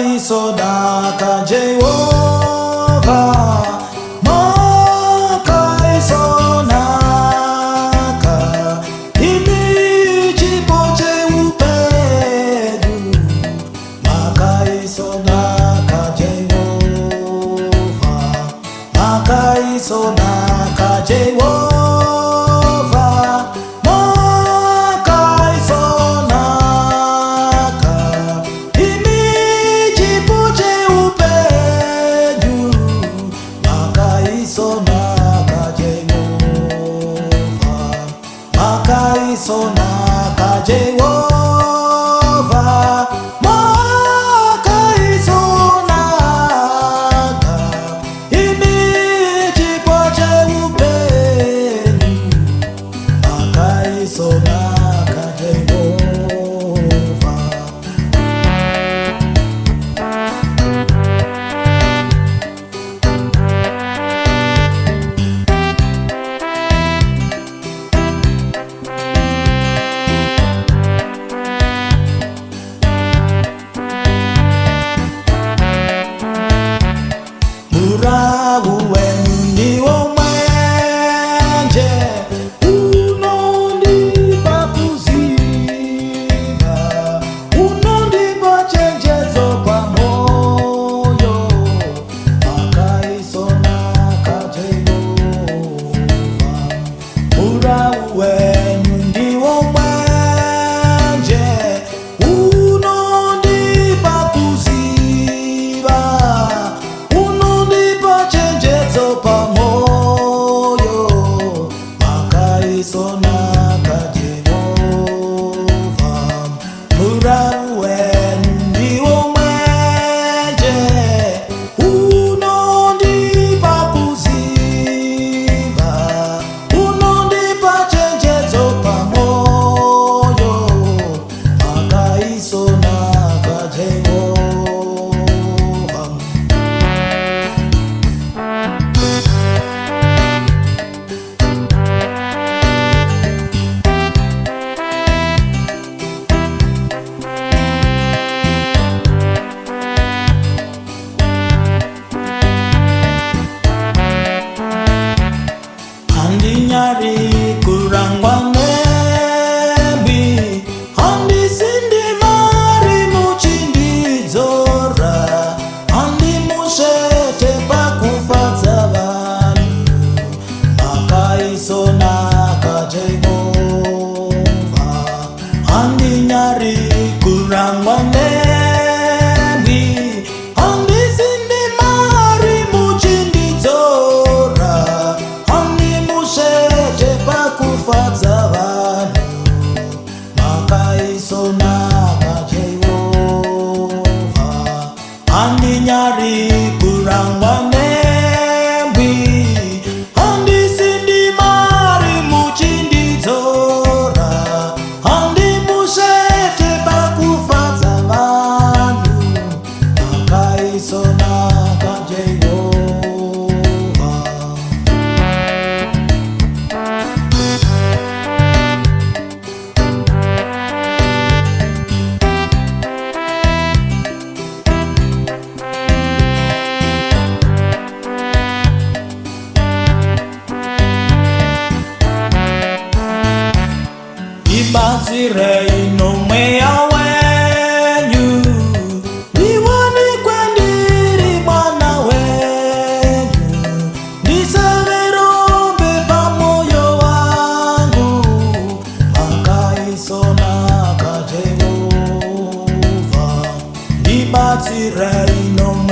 Makaisodaka Jehovah, Makaisonaka imichipoche upedu. Makaisodaka Jehovah, Makaisodaka Jehovah. Makaisonaka Jehovah, Makaisonaka imichipoche upenyu. Makaisonaka Jehovah. Murabu wenu ndiwo mwenje, unondipa kuziba, unondipa chenjezo pa moyo. Makaisonaka Jehovah. Murabu wenu ndiwo mwenje, unondipa kuziba, Makaisonaka Jehovah. Murabu wenu ndiwo mwenje, unondipa kuziba, unondipa chenjezo pa moyo. Makaisonaka Jehovah. Nyari kurangwa nebi, andi sindi mari muchindi zora, andi mushete pakufadza vanhu. Makaisonaka Jehovah. Andi nyari kurangwa nebi, andi sindi mari muchindi zora, pakufadza vanhu. Makaisonaka Jehovah. Andi nyari kurangwa nembwi, andi sindi mari muchindi zora, andi mushete pakufadza vanhu. Makaisonaka Jehovah. Ibatsire inomweya wenyu, niwani kwendiri mwana wenyu, ndiseverombe pamoyo wangu. Makaisonaka Jehovah. Ibatsire inomweya